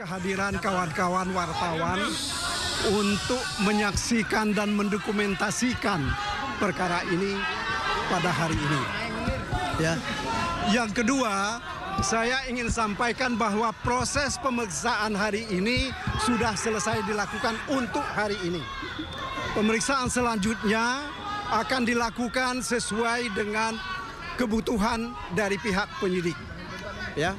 kehadiran kawan-kawan wartawan untuk menyaksikan dan mendokumentasikan perkara ini pada hari ini. Ya. Yang kedua, saya ingin sampaikan bahwa proses pemeriksaan hari ini sudah selesai dilakukan untuk hari ini. Pemeriksaan selanjutnya akan dilakukan sesuai dengan kebutuhan dari pihak penyidik. Ya.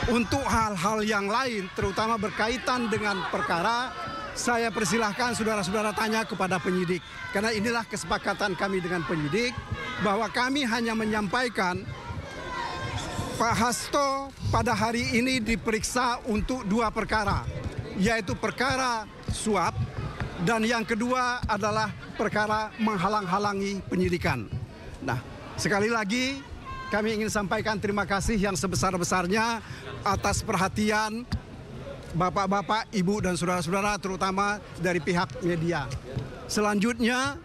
Untuk hal-hal yang lain, terutama berkaitan dengan perkara, saya persilahkan saudara-saudara tanya kepada penyidik. Karena inilah kesepakatan kami dengan penyidik, bahwa kami hanya menyampaikan Pak Hasto pada hari ini diperiksa untuk 2 perkara, yaitu perkara suap dan yang kedua adalah perkara menghalang-halangi penyidikan. Nah, sekali lagi kami ingin sampaikan terima kasih yang sebesar-besarnya atas perhatian Bapak-bapak, Ibu dan saudara-saudara terutama dari pihak media. Selanjutnya,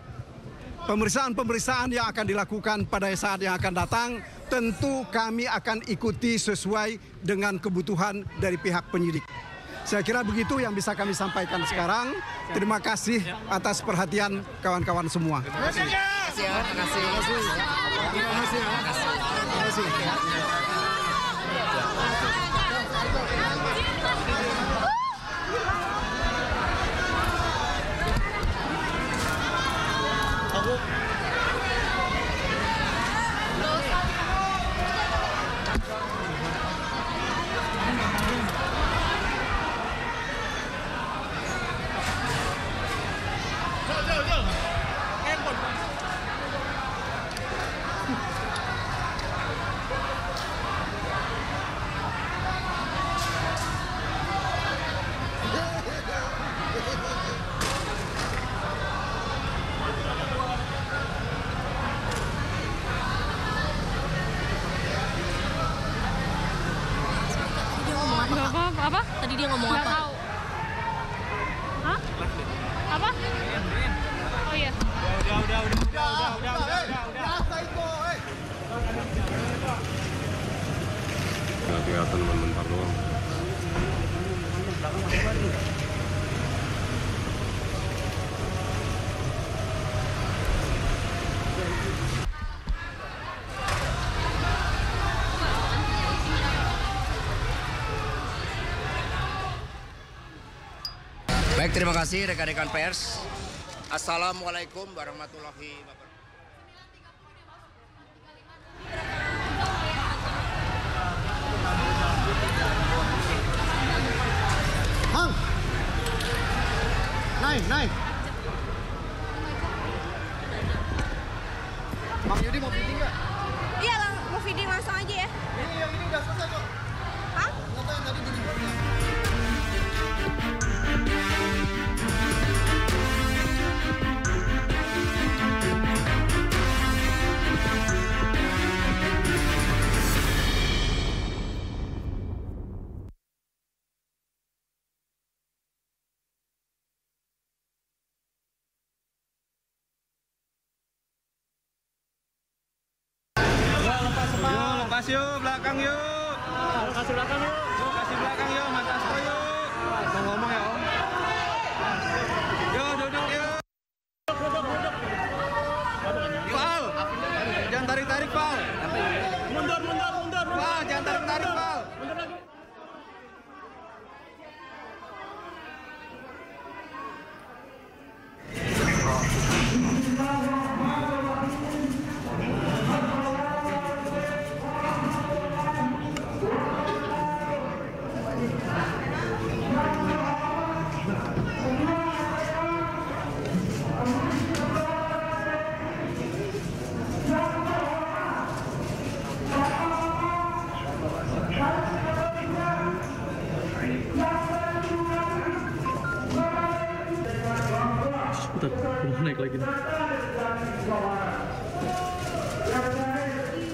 pemeriksaan-pemeriksaan yang akan dilakukan pada saat yang akan datang tentu kami akan ikuti sesuai dengan kebutuhan dari pihak penyidik. Saya kira begitu yang bisa kami sampaikan sekarang. Terima kasih atas perhatian kawan-kawan semua. Terima kasih. Terima kasih. Apa? Tadi dia ngomong apa? Tahu. Hah? Apa? Oh iya. Udah. Nggak kelihatan bentar doang. Baik, terima kasih rekan-rekan pers. Assalamualaikum warahmatullahi wabarakatuh. Naik. Bang Yudi mau feeding nggak? Iya, mau feeding langsung aja ya. Ini yang ini udah selesai kok. Hah? Nggak tahu yang tadi dijemputnya. Lepas yuk, belakang yuk. Kasih belakang yuk. Kasih belakang yuk, Mas Hasto yuk. Mau ngomong ya, Om. Yuk, duduk yuk. Duduk. Pal, jangan tarik-tarik, Pal. Mundur. Pal, jangan tarik-tarik, Pal. Mundur lagi. Udah naik lagi nih.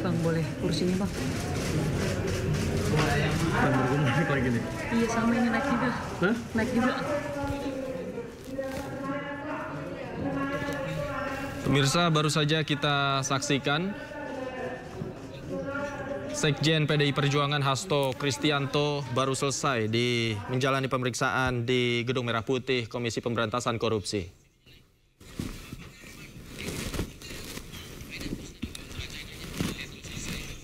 Bang, boleh kursinya bang? Bang, baru naik lagi nih. Iya, sama ini naik juga. Hah? Naik juga. Pemirsa, baru saja kita saksikan Sekjen PDI Perjuangan Hasto Kristianto baru selesai menjalani pemeriksaan di Gedung Merah Putih Komisi Pemberantasan Korupsi.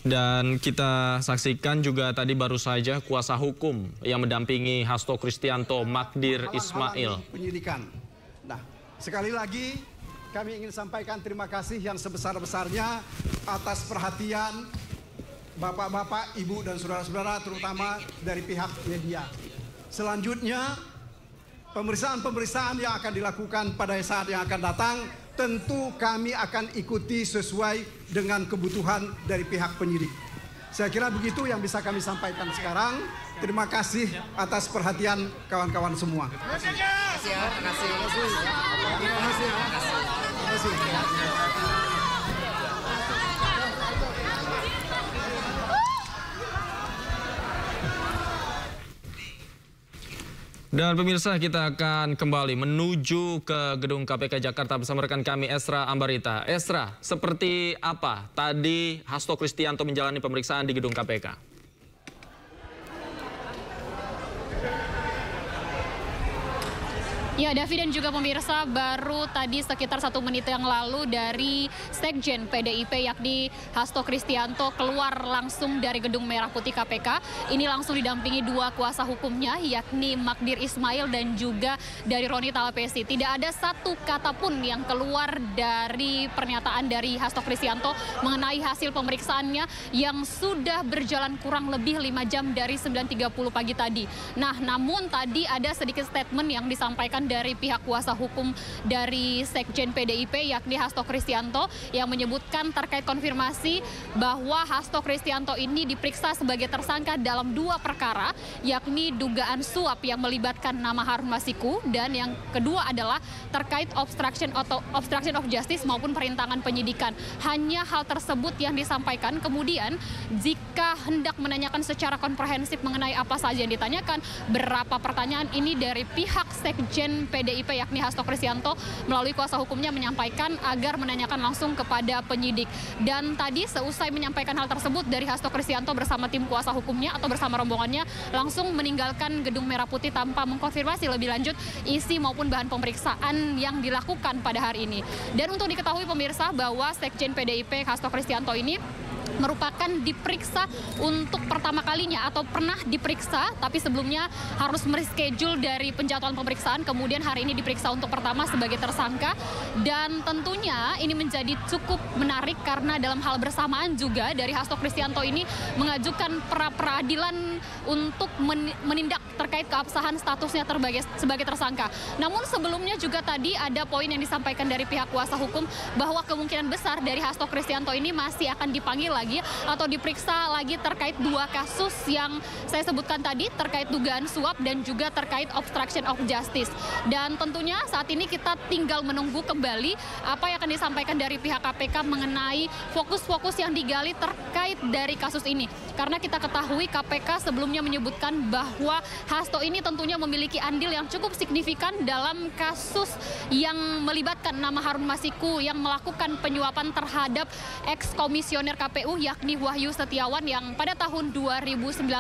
Dan kita saksikan juga tadi baru saja kuasa hukum yang mendampingi Hasto Kristianto, Magdir Ismail. Penyidikan. Nah, sekali lagi kami ingin sampaikan terima kasih yang sebesar-besarnya atas perhatian Bapak-bapak, Ibu, dan saudara-saudara, terutama dari pihak media. Selanjutnya, pemeriksaan-pemeriksaan yang akan dilakukan pada saat yang akan datang, tentu kami akan ikuti sesuai dengan kebutuhan dari pihak penyidik. Saya kira begitu yang bisa kami sampaikan sekarang. Terima kasih atas perhatian kawan-kawan semua. Terima kasih. Dan pemirsa, kita akan kembali menuju ke Gedung KPK Jakarta bersama rekan kami Esra Ambarita. Esra, seperti apa tadi Hasto Kristianto menjalani pemeriksaan di Gedung KPK? Ya, Davi dan juga pemirsa, baru tadi sekitar 1 menit yang lalu dari Sekjen PDIP yakni Hasto Kristianto keluar langsung dari Gedung Merah Putih KPK. Ini langsung didampingi 2 kuasa hukumnya yakni Magdir Ismail dan juga dari Roni Talapesi. Tidak ada satu kata pun yang keluar dari pernyataan dari Hasto Kristianto mengenai hasil pemeriksaannya yang sudah berjalan kurang lebih 5 jam dari 9.30 pagi tadi. Nah, namun tadi ada sedikit statement yang disampaikan dari pihak kuasa hukum dari Sekjen PDIP yakni Hasto Kristianto yang menyebutkan terkait konfirmasi bahwa Hasto Kristianto ini diperiksa sebagai tersangka dalam 2 perkara yakni dugaan suap yang melibatkan nama Harun Masiku dan yang kedua adalah terkait obstruction of justice maupun perintangan penyidikan. Hanya hal tersebut yang disampaikan. Kemudian jika hendak menanyakan secara komprehensif mengenai apa saja yang ditanyakan, berapa pertanyaan ini dari pihak Sekjen PDIP yakni Hasto Kristianto melalui kuasa hukumnya menyampaikan agar menanyakan langsung kepada penyidik. Dan tadi seusai menyampaikan hal tersebut dari Hasto Kristianto bersama tim kuasa hukumnya atau bersama rombongannya langsung meninggalkan Gedung Merah Putih tanpa mengkonfirmasi lebih lanjut isi maupun bahan pemeriksaan yang dilakukan pada hari ini. Dan untuk diketahui pemirsa bahwa Sekjen PDIP Hasto Kristianto ini merupakan diperiksa untuk pertama kalinya atau pernah diperiksa tapi sebelumnya harus mereschedule dari penjadwalan pemeriksaan, kemudian hari ini diperiksa untuk pertama sebagai tersangka. Dan tentunya ini menjadi cukup menarik karena dalam hal bersamaan juga dari Hasto Kristianto ini mengajukan pra-peradilan untuk menindak terkait keabsahan statusnya sebagai tersangka. Namun sebelumnya juga tadi ada poin yang disampaikan dari pihak kuasa hukum bahwa kemungkinan besar dari Hasto Kristianto ini masih akan dipanggil lagi atau diperiksa lagi terkait 2 kasus yang saya sebutkan tadi, terkait dugaan suap dan juga terkait obstruction of justice. Dan tentunya saat ini kita tinggal menunggu kembali apa yang akan disampaikan dari pihak KPK mengenai fokus-fokus yang digali terkait dari kasus ini. Karena kita ketahui KPK sebelumnya menyebutkan bahwa Hasto ini tentunya memiliki andil yang cukup signifikan dalam kasus yang melibatkan nama Harun Masiku yang melakukan penyuapan terhadap ex-komisioner KPU yakni Wahyu Setiawan yang pada tahun 2019.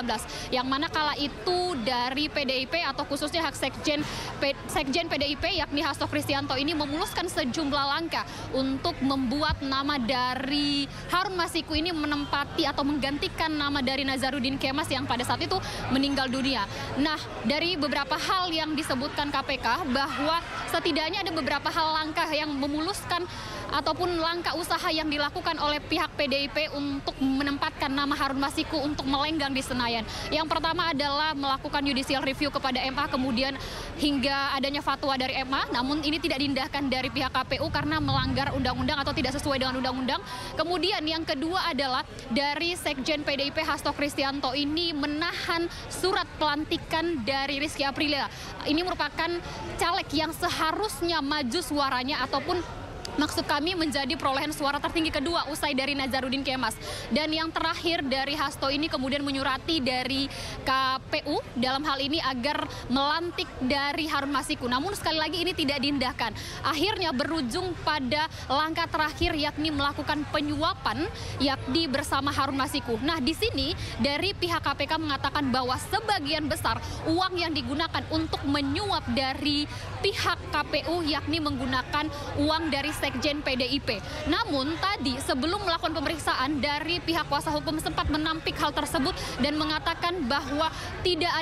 Yang mana kala itu dari PDIP atau khususnya hak Sekjen PDIP yakni Hasto Kristianto ini memuluskan sejumlah langkah untuk membuat nama dari Harun Masiku ini menempati atau menggantikan nama dari Nazarudin Kemas yang pada saat itu meninggal dunia. Nah, dari beberapa hal yang disebutkan KPK bahwa setidaknya ada beberapa hal langkah yang memuluskan ataupun langkah usaha yang dilakukan oleh pihak PDIP untuk menempatkan nama Harun Masiku untuk melenggang di Senayan. Yang pertama adalah melakukan judicial review kepada MA, kemudian hingga adanya fatwa dari MA, namun ini tidak diindahkan dari pihak KPU karena melanggar undang-undang atau tidak sesuai dengan undang-undang. Kemudian yang kedua adalah dari Sekjen PDIP Hasto Kristianto ini menahan surat pelantikan dari Rizky Aprilia. Ini merupakan caleg yang seharusnya maju suaranya ataupun maksud kami menjadi perolehan suara tertinggi kedua usai dari Nazarudin Kemas. Dan yang terakhir dari Hasto ini kemudian menyurati dari KPU dalam hal ini agar melantik dari Harun Masiku. Namun sekali lagi ini tidak diindahkan. Akhirnya berujung pada langkah terakhir yakni melakukan penyuapan yakni bersama Harun Masiku. Nah, di sini dari pihak KPK mengatakan bahwa sebagian besar uang yang digunakan untuk menyuap dari pihak KPU yakni menggunakan uang dari Sekjen PDIP. Namun tadi sebelum melakukan pemeriksaan dari pihak kuasa hukum sempat menampik hal tersebut dan mengatakan bahwa tidak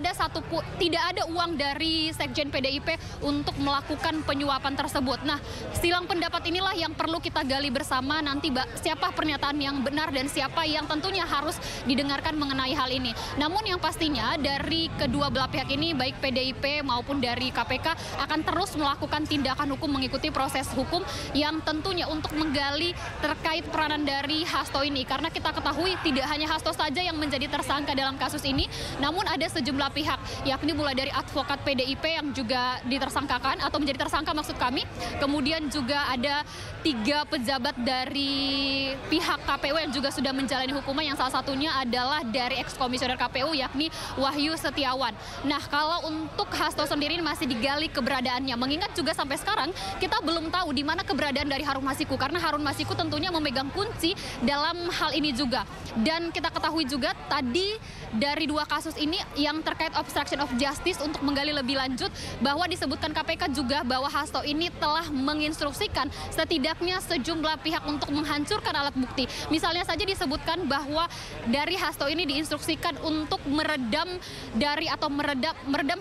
ada uang dari Sekjen PDIP untuk melakukan penyuapan tersebut. Nah, silang pendapat inilah yang perlu kita gali bersama nanti siapa pernyataan yang benar dan siapa yang tentunya harus didengarkan mengenai hal ini. Namun yang pastinya dari kedua belah pihak ini baik PDIP maupun dari KPK akan terus melakukan tindakan hukum mengikuti proses hukum yang tentunya untuk menggali terkait peranan dari Hasto ini. Karena kita ketahui tidak hanya Hasto saja yang menjadi tersangka dalam kasus ini, namun ada sejumlah pihak, yakni mulai dari advokat PDIP yang juga ditersangkakan atau menjadi tersangka maksud kami. Kemudian juga ada 3 pejabat dari pihak KPU yang juga sudah menjalani hukuman, yang salah satunya adalah dari ex-komisioner KPU yakni Wahyu Setiawan. Nah, kalau untuk Hasto sendiri masih digali keberadaannya, mengingat juga sampai sekarang kita belum tahu di mana keberadaan dari Harun Masiku, karena Harun Masiku tentunya memegang kunci dalam hal ini juga. Dan kita ketahui juga tadi dari 2 kasus ini yang terkait obstruction of justice untuk menggali lebih lanjut bahwa disebutkan KPK juga bahwa Hasto ini telah menginstruksikan setidaknya sejumlah pihak untuk menghancurkan alat bukti. Misalnya saja disebutkan bahwa dari Hasto ini diinstruksikan untuk meredam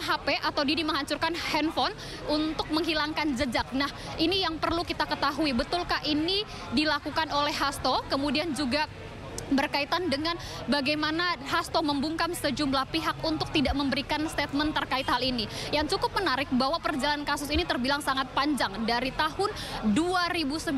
HP atau menghancurkan handphone untuk menghilangkan jejak. Nah, ini yang perlu kita ketahui, betulkah ini dilakukan oleh Hasto? Kemudian juga berkaitan dengan bagaimana Hasto membungkam sejumlah pihak untuk tidak memberikan statement terkait hal ini. Yang cukup menarik bahwa perjalanan kasus ini terbilang sangat panjang dari tahun 2019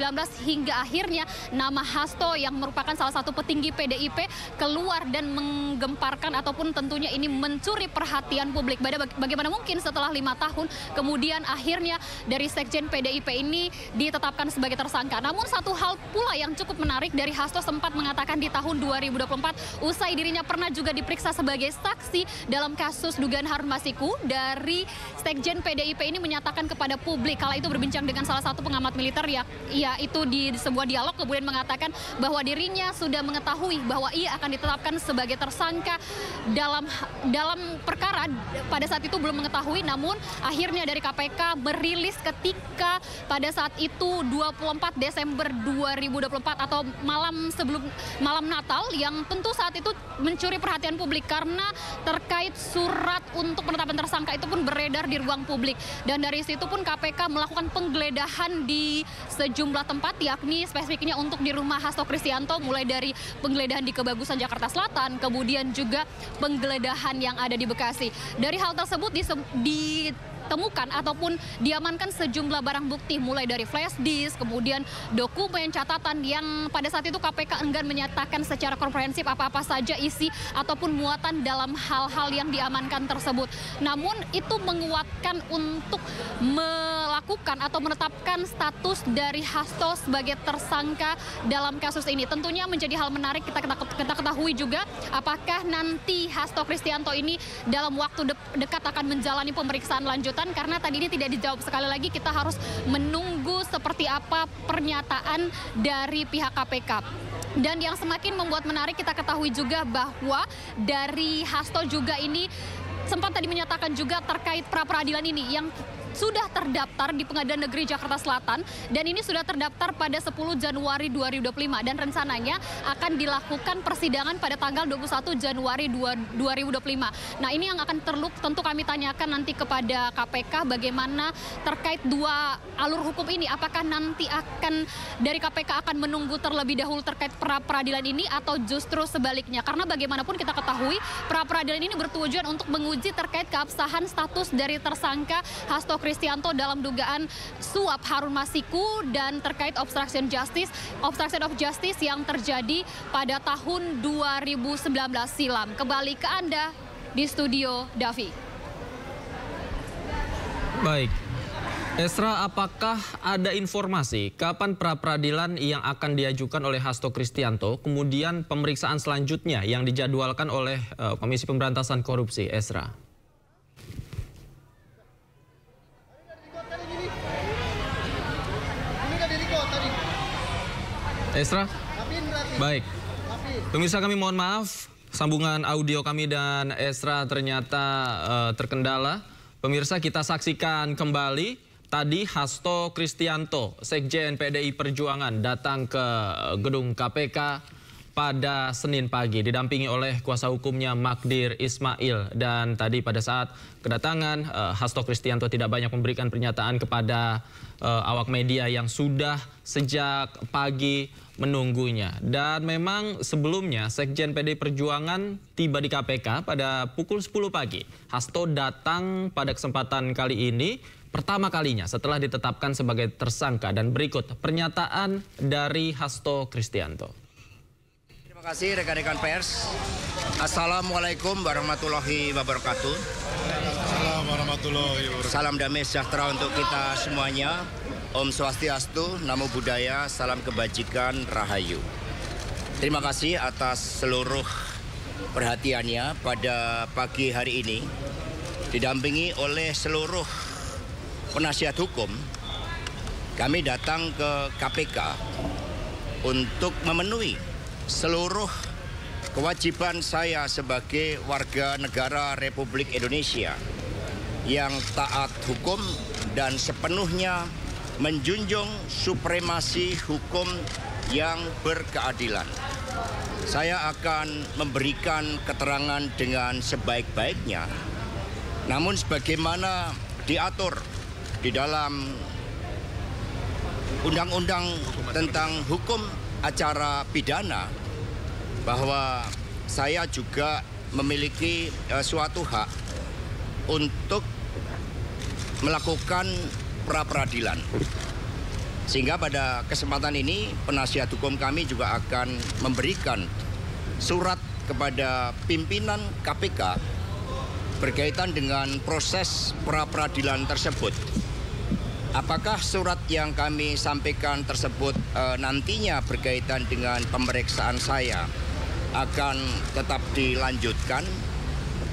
hingga akhirnya nama Hasto yang merupakan salah satu petinggi PDIP keluar dan menggemparkan ataupun tentunya ini mencuri perhatian publik. Bagaimana mungkin setelah 5 tahun kemudian akhirnya dari Sekjen PDIP ini ditetapkan sebagai tersangka. Namun satu hal pula yang cukup menarik dari Hasto sempat mengatakan di tahun 2024 usai dirinya pernah juga diperiksa sebagai saksi dalam kasus dugaan Harun Masiku, dari Sekjen PDIP ini menyatakan kepada publik kala itu berbincang dengan salah satu pengamat militer yaitu di sebuah dialog, kemudian mengatakan bahwa dirinya sudah mengetahui bahwa ia akan ditetapkan sebagai tersangka dalam perkara. Pada saat itu belum mengetahui, namun akhirnya dari KPK merilis ketika pada saat itu 24 Desember 2024 atau malam Natal, yang tentu saat itu mencuri perhatian publik karena terkait surat untuk penetapan tersangka itu pun beredar di ruang publik. Dan dari situ pun KPK melakukan penggeledahan di sejumlah tempat, yakni spesifiknya untuk di rumah Hasto Kristianto, mulai dari penggeledahan di Kebagusan Jakarta Selatan, kemudian juga penggeledahan yang ada di Bekasi. Dari hal tersebut ditemukan ataupun diamankan sejumlah barang bukti, mulai dari flash disk, kemudian dokumen catatan yang pada saat itu KPK enggan menyatakan secara komprehensif apa-apa saja isi ataupun muatan dalam hal-hal yang diamankan tersebut. Namun itu menguatkan untuk melakukan atau menetapkan status dari Hasto sebagai tersangka dalam kasus ini. Tentunya menjadi hal menarik kita ketahui juga apakah nanti Hasto Kristianto ini dalam waktu dekat akan menjalani pemeriksaan lanjutan, karena tadi ini tidak dijawab. Sekali lagi kita harus menunggu seperti apa pernyataan dari pihak KPK. Dan yang semakin membuat menarik kita ketahui juga bahwa dari Hasto juga ini sempat tadi menyatakan juga terkait pra-peradilan ini yang sudah terdaftar di Pengadilan Negeri Jakarta Selatan, dan ini sudah terdaftar pada 10 Januari 2025 dan rencananya akan dilakukan persidangan pada tanggal 21 Januari 2025. Nah, ini yang akan tentu kami tanyakan nanti kepada KPK bagaimana terkait 2 alur hukum ini, apakah nanti akan dari KPK akan menunggu terlebih dahulu terkait pra-peradilan ini atau justru sebaliknya, karena bagaimanapun kita ketahui pra-peradilan ini bertujuan untuk menguji terkait keabsahan status dari tersangka Hasto Kristianto dalam dugaan suap Harun Masiku dan terkait obstruction of justice yang terjadi pada tahun 2019 silam. Kembali ke Anda di studio, Davi. Baik, Esra, apakah ada informasi kapan pra-peradilan yang akan diajukan oleh Hasto Kristianto, kemudian pemeriksaan selanjutnya yang dijadwalkan oleh Komisi Pemberantasan Korupsi, Esra? Esra? Baik. Pemirsa, kami mohon maaf, sambungan audio kami dan Esra ternyata terkendala. Pemirsa, kita saksikan kembali. Tadi Hasto Kristianto, Sekjen PDI Perjuangan, datang ke gedung KPK pada Senin pagi, didampingi oleh kuasa hukumnya Magdir Ismail. Dan tadi pada saat kedatangan, Hasto Kristianto tidak banyak memberikan pernyataan kepada awak media yang sudah sejak pagi menunggunya. Dan memang sebelumnya Sekjen PDI Perjuangan tiba di KPK pada pukul 10 pagi. Hasto datang pada kesempatan kali ini pertama kalinya setelah ditetapkan sebagai tersangka, dan berikut pernyataan dari Hasto Kristianto. Terima kasih rekan-rekan pers. Assalamualaikum warahmatullahi wabarakatuh. Assalamualaikum warahmatullahi wabarakatuh. Salam damai sejahtera untuk kita semuanya. Om Swastiastu, Namo Buddhaya, salam kebajikan, Rahayu. Terima kasih atas seluruh perhatiannya pada pagi hari ini. Didampingi oleh seluruh penasihat hukum, kami datang ke KPK untuk memenuhi seluruh kewajiban saya sebagai warga negara Republik Indonesia yang taat hukum dan sepenuhnya menjunjung supremasi hukum yang berkeadilan. Saya akan memberikan keterangan dengan sebaik-baiknya, namun sebagaimana diatur di dalam Undang-Undang tentang Hukum Acara Pidana, bahwa saya juga memiliki suatu hak untuk melakukan pra-peradilan. Sehingga pada kesempatan ini penasihat hukum kami juga akan memberikan surat kepada pimpinan KPK berkaitan dengan proses pra-peradilan tersebut. Apakah surat yang kami sampaikan tersebut nantinya berkaitan dengan pemeriksaan saya akan tetap dilanjutkan,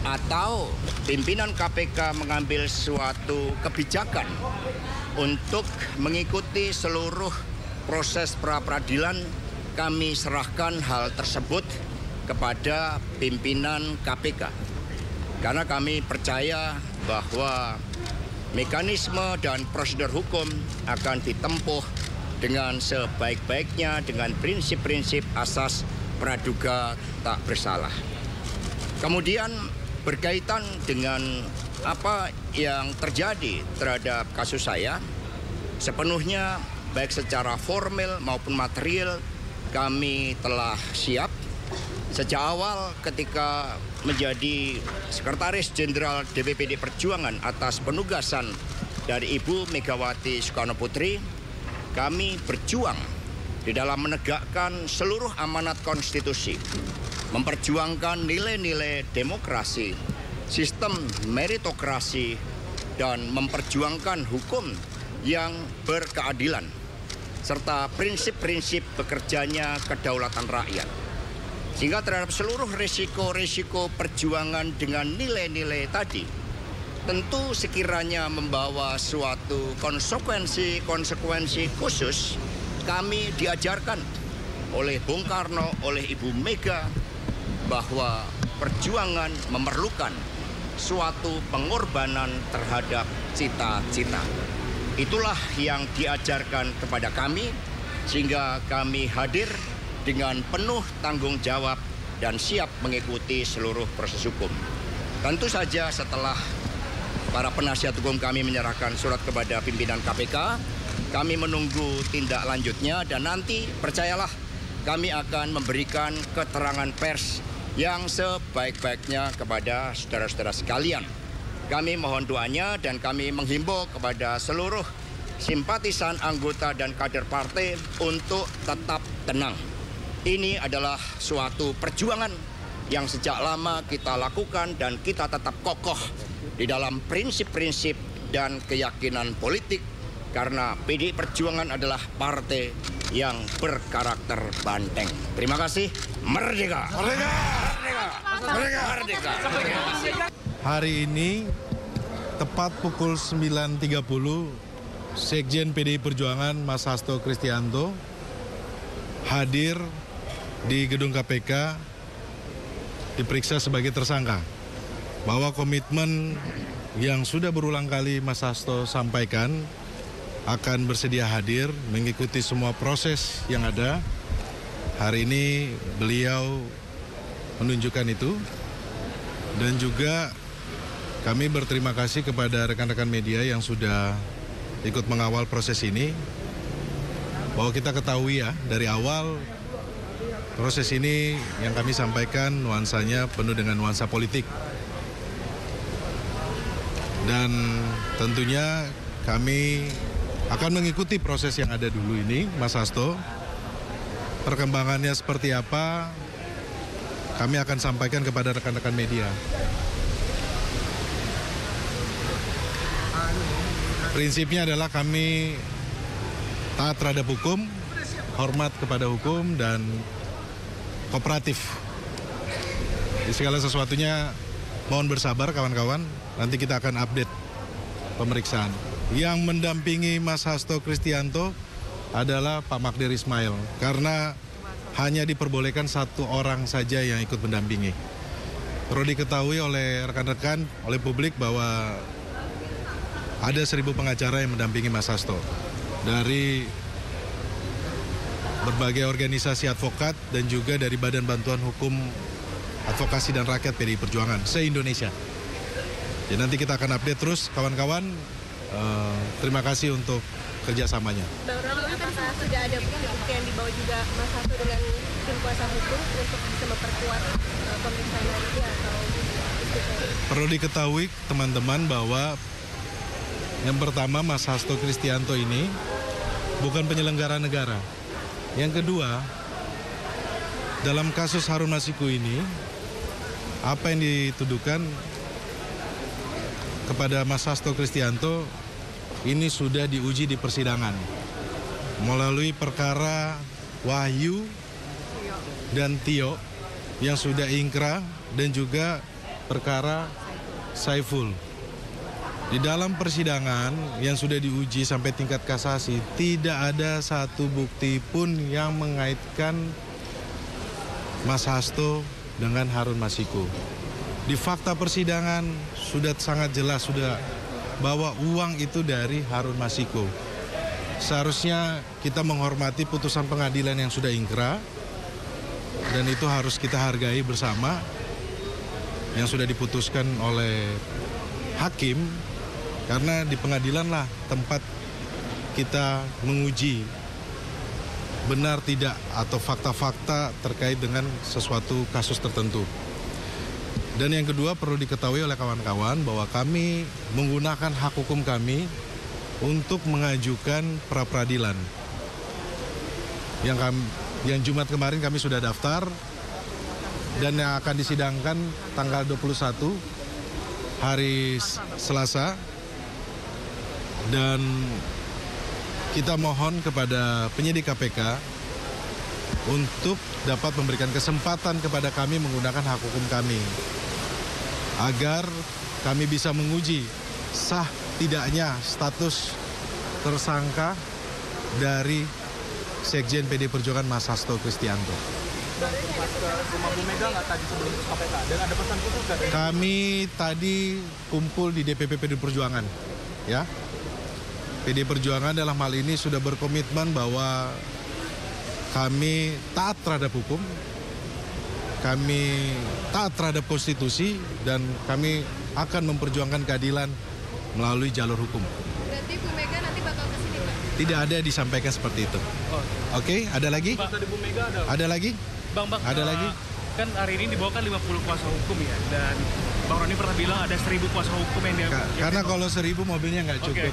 atau pimpinan KPK mengambil suatu kebijakan untuk mengikuti seluruh proses pra-peradilan? Kami serahkan hal tersebut kepada pimpinan KPK. Karena kami percaya bahwa mekanisme dan prosedur hukum akan ditempuh dengan sebaik-baiknya dengan prinsip-prinsip asas praduga tak bersalah. Kemudian berkaitan dengan apa yang terjadi terhadap kasus saya, sepenuhnya baik secara formal maupun material kami telah siap. Sejak awal ketika menjadi Sekretaris Jenderal DPPD Perjuangan atas penugasan dari Ibu Megawati Soekarno Putri, kami berjuang di dalam menegakkan seluruh amanat konstitusi, memperjuangkan nilai-nilai demokrasi, sistem meritokrasi, dan memperjuangkan hukum yang berkeadilan, serta prinsip-prinsip bekerjanya kedaulatan rakyat. Sehingga terhadap seluruh risiko-risiko perjuangan dengan nilai-nilai tadi, tentu sekiranya membawa suatu konsekuensi khusus, kami diajarkan oleh Bung Karno, oleh Ibu Mega, bahwa perjuangan memerlukan suatu pengorbanan terhadap cita-cita. Itulah yang diajarkan kepada kami, sehingga kami hadir dengan penuh tanggung jawab dan siap mengikuti seluruh proses hukum. Tentu saja setelah para penasihat hukum kami menyerahkan surat kepada pimpinan KPK, kami menunggu tindak lanjutnya, dan nanti percayalah kami akan memberikan keterangan pers yang sebaik-baiknya kepada saudara-saudara sekalian. Kami mohon doanya dan kami menghimbau kepada seluruh simpatisan, anggota, dan kader partai untuk tetap tenang. Ini adalah suatu perjuangan yang sejak lama kita lakukan dan kita tetap kokoh di dalam prinsip-prinsip dan keyakinan politik, karena PDI Perjuangan adalah partai yang berkarakter banteng. Terima kasih. Merdeka! Merdeka! Merdeka! Merdeka! Merdeka! Hari ini tepat pukul 9.30 Sekjen PDI Perjuangan Mas Hasto Kristianto hadir di gedung KPK diperiksa sebagai tersangka. Bahwa komitmen yang sudah berulang kali Mas Hasto sampaikan akan bersedia hadir mengikuti semua proses yang ada. Hari ini beliau menunjukkan itu, dan juga kami berterima kasih kepada rekan-rekan media yang sudah ikut mengawal proses ini. Bahwa kita ketahui ya, dari awal proses ini yang kami sampaikan nuansanya penuh dengan nuansa politik. Dan tentunya kami akan mengikuti proses yang ada dulu ini, Mas Hasto. Perkembangannya seperti apa, kami akan sampaikan kepada rekan-rekan media. Prinsipnya adalah kami taat terhadap hukum, hormat kepada hukum, dan kooperatif. Di segala sesuatunya mohon bersabar kawan-kawan, nanti kita akan update pemeriksaan. Yang mendampingi Mas Hasto Kristianto adalah Pak Magdir Ismail, karena hanya diperbolehkan satu orang saja yang ikut mendampingi. Perlu diketahui oleh rekan-rekan, oleh publik bahwa ada 1.000 pengacara yang mendampingi Mas Hasto dari berbagai organisasi advokat dan juga dari Badan Bantuan Hukum Advokasi dan Rakyat PDI Perjuangan se-Indonesia. Jadi nanti kita akan update terus kawan-kawan. Terima kasih untuk kerjasamanya. Bang Roni, apakah sudah ada bukti yang dibawa juga Mas Hasto dengan tim kuasa hukum untuk bisa memperkuat pemeriksaan ini atau? Perlu diketahui teman-teman bahwa yang pertama, Mas Hasto Kristianto ini bukan penyelenggara negara. Yang kedua, dalam kasus Harun Masiku ini, apa yang dituduhkan kepada Mas Hasto Kristianto ini sudah diuji di persidangan melalui perkara Wahyu dan Tio yang sudah ingkrah, dan juga perkara Saiful. Di dalam persidangan yang sudah diuji sampai tingkat kasasi, tidak ada satu bukti pun yang mengaitkan Mas Hasto dengan Harun Masiku. Di fakta persidangan sudah sangat jelas sudah bahwa uang itu dari Harun Masiku. Seharusnya kita menghormati putusan pengadilan yang sudah ingkrah, dan itu harus kita hargai bersama yang sudah diputuskan oleh hakim, karena di pengadilan lah tempat kita menguji benar tidak atau fakta-fakta terkait dengan sesuatu kasus tertentu. Dan yang kedua, perlu diketahui oleh kawan-kawan bahwa kami menggunakan hak hukum kami untuk mengajukan pra-peradilan. Yang Jumat kemarin kami sudah daftar, dan yang akan disidangkan tanggal 21 hari Selasa. Dan kita mohon kepada penyidik KPK untuk dapat memberikan kesempatan kepada kami menggunakan hak hukum kami, agar kami bisa menguji sah tidaknya status tersangka dari Sekjen PDI Perjuangan Mas Hasto Kristianto. Kami tadi kumpul di DPP PDI Perjuangan, ya. PDI Perjuangan dalam hal ini sudah berkomitmen bahwa kami taat terhadap hukum, kami taat terhadap konstitusi, dan kami akan memperjuangkan keadilan melalui jalur hukum. Berarti Bu Mega nanti bakal ke sini, Pak? Tidak ada disampaikan seperti itu. Oke, ada lagi? Ada lagi? Bang, ada lagi? Kan hari ini dibawakan 50 kuasa hukum ya, dan Bang Roni pernah bilang ada 1.000 kuasa hukum yang diambil. Karena kalau 1.000 mobilnya nggak cukup.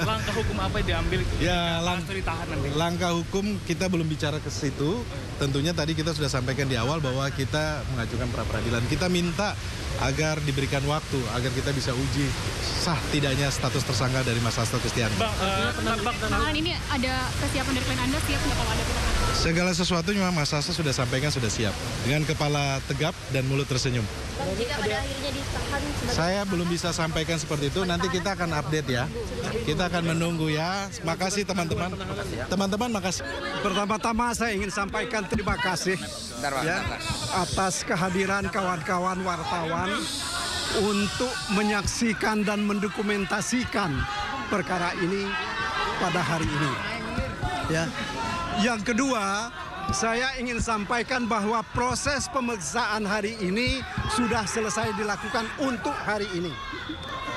Langkah hukum apa yang diambil? Ya, ditahan nanti. Langkah hukum kita belum bicara ke situ. Tentunya tadi kita sudah sampaikan di awal bahwa kita mengajukan pra-peradilan. Kita minta agar diberikan waktu agar kita bisa uji sah tidaknya status tersangka dari Mas Hasto Kristianto. Bang, ini ada persiapan dari klien Anda siap nggak kalau ada pihak? Segala sesuatunya Mas Hasto sudah sampaikan sudah siap dengan kepala tegap dan mulut tersenyum. Bang, jika pada akhirnya ditahan sebagai Saya belum bisa sampaikan seperti itu, nanti kita akan update ya. Kita akan menunggu ya. Makasih teman-teman. Teman-teman makasih. Pertama-tama saya ingin sampaikan terima kasih ya, atas kehadiran kawan-kawan wartawan untuk menyaksikan dan mendokumentasikan perkara ini pada hari ini. Ya. Yang kedua, saya ingin sampaikan bahwa proses pemeriksaan hari ini sudah selesai dilakukan untuk hari ini.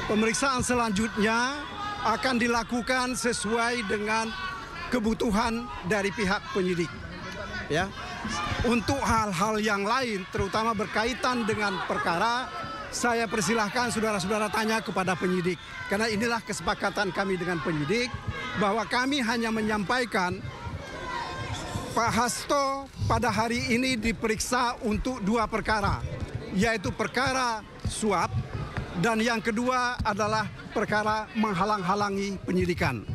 Pemeriksaan selanjutnya akan dilakukan sesuai dengan kebutuhan dari pihak penyidik. Ya. Untuk hal-hal yang lain, terutama berkaitan dengan perkara, saya persilahkan saudara-saudara tanya kepada penyidik. Karena inilah kesepakatan kami dengan penyidik, bahwa kami hanya menyampaikan Pak Hasto pada hari ini diperiksa untuk 2 perkara, yaitu perkara suap dan yang kedua adalah perkara menghalang-halangi penyidikan.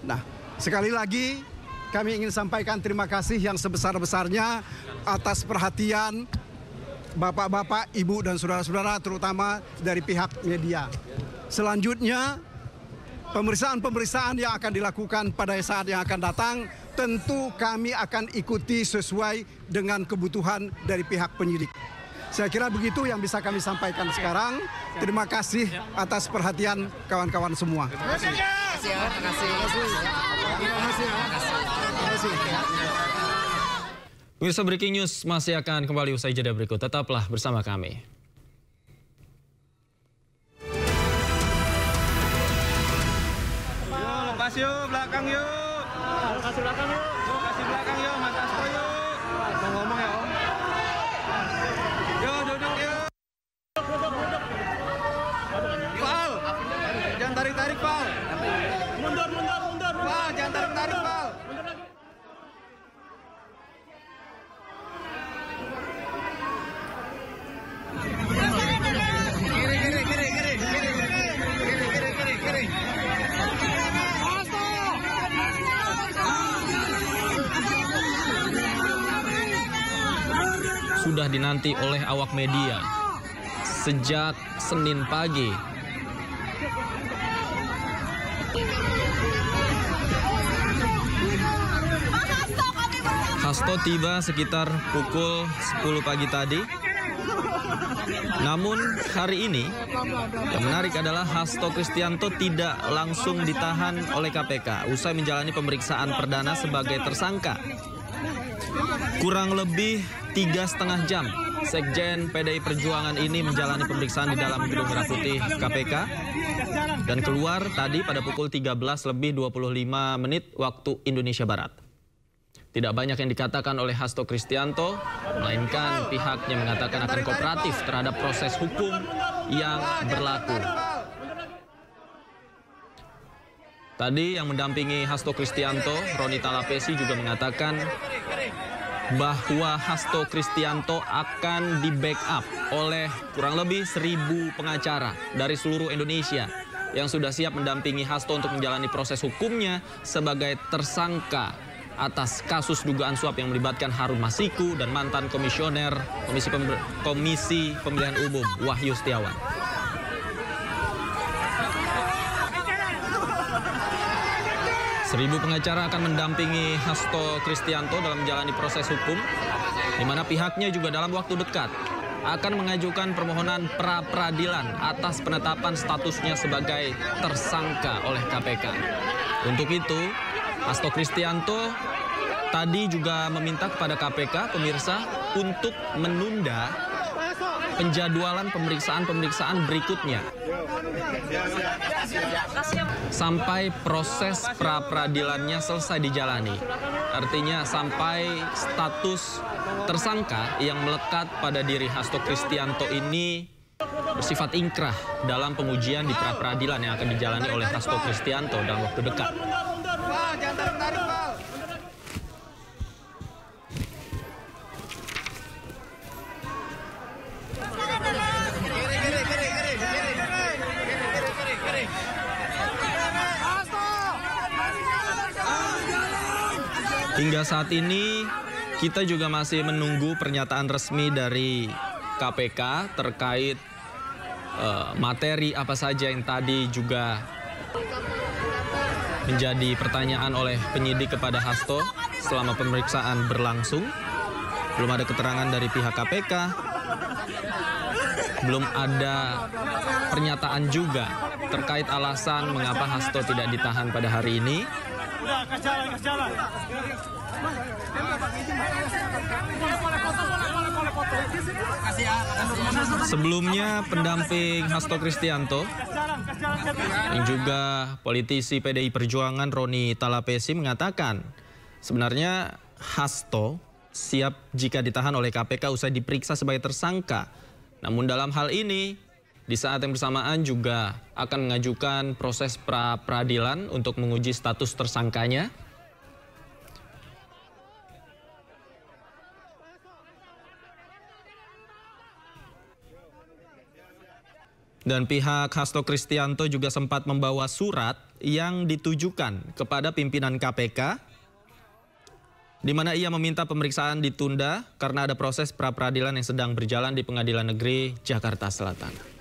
Nah, sekali lagi kami ingin sampaikan terima kasih yang sebesar-besarnya atas perhatian Bapak-bapak, Ibu dan saudara-saudara terutama dari pihak media. Selanjutnya, pemeriksaan-pemeriksaan yang akan dilakukan pada saat yang akan datang tentu kami akan ikuti sesuai dengan kebutuhan dari pihak penyidik. Saya kira begitu yang bisa kami sampaikan sekarang. Terima kasih atas perhatian kawan-kawan semua. Terima kasih. Pemirsa, Breaking News masih akan kembali usai jeda berikut. Tetaplah bersama kami. Lepas yuk, belakang yuk. Kasih belakang yuk. Kasih belakang yuk, Mas Hasto yuk. Mau ngomong ya, Om. Yuk, duduk yuk. Duduk. Pal, jangan tarik-tarik, Pal. Mundur. Pal, jangan tarik-tarik, Pal. Sudah dinanti oleh awak media sejak Senin pagi. Hasto tiba sekitar pukul 10 pagi tadi. Namun hari ini yang menarik adalah Hasto Kristianto tidak langsung ditahan oleh KPK usai menjalani pemeriksaan perdana sebagai tersangka. Kurang lebih 3,5 jam Sekjen PDI Perjuangan ini menjalani pemeriksaan di dalam Gedung Merah Putih KPK dan keluar tadi pada pukul 13:25 waktu Indonesia Barat. Tidak banyak yang dikatakan oleh Hasto Kristianto, melainkan pihaknya mengatakan akan kooperatif terhadap proses hukum yang berlaku. Tadi yang mendampingi Hasto Kristianto, Roni Talapesi juga mengatakan bahwa Hasto Kristianto akan di-backup oleh kurang lebih 1.000 pengacara dari seluruh Indonesia yang sudah siap mendampingi Hasto untuk menjalani proses hukumnya sebagai tersangka atas kasus dugaan suap yang melibatkan Harun Masiku dan mantan komisioner Komisi Pemilihan Umum Wahyu Setiawan. Seribu pengacara akan mendampingi Hasto Kristianto dalam menjalani proses hukum, di mana pihaknya juga dalam waktu dekat akan mengajukan permohonan pra-peradilan atas penetapan statusnya sebagai tersangka oleh KPK. Untuk itu, Hasto Kristianto tadi juga meminta kepada KPK, pemirsa, untuk menunda penjadwalan pemeriksaan-pemeriksaan berikutnya sampai proses pra-peradilannya selesai dijalani. Artinya sampai status tersangka yang melekat pada diri Hasto Kristianto ini bersifat ingkrah dalam pengujian di pra-peradilan yang akan dijalani oleh Hasto Kristianto dalam waktu dekat. Hingga saat ini kita juga masih menunggu pernyataan resmi dari KPK terkait materi apa saja yang tadi juga menjadi pertanyaan oleh penyidik kepada Hasto selama pemeriksaan berlangsung. Belum ada keterangan dari pihak KPK, belum ada pernyataan juga terkait alasan mengapa Hasto tidak ditahan pada hari ini. Sebelumnya pendamping Hasto Kristianto yang juga politisi PDI Perjuangan Roni Talapesi mengatakan sebenarnya Hasto siap jika ditahan oleh KPK usai diperiksa sebagai tersangka. Namun dalam hal ini di saat yang bersamaan juga akan mengajukan proses pra-peradilan untuk menguji status tersangkanya. Dan pihak Hasto Kristianto juga sempat membawa surat yang ditujukan kepada pimpinan KPK, di mana ia meminta pemeriksaan ditunda karena ada proses pra-peradilan yang sedang berjalan di Pengadilan Negeri Jakarta Selatan.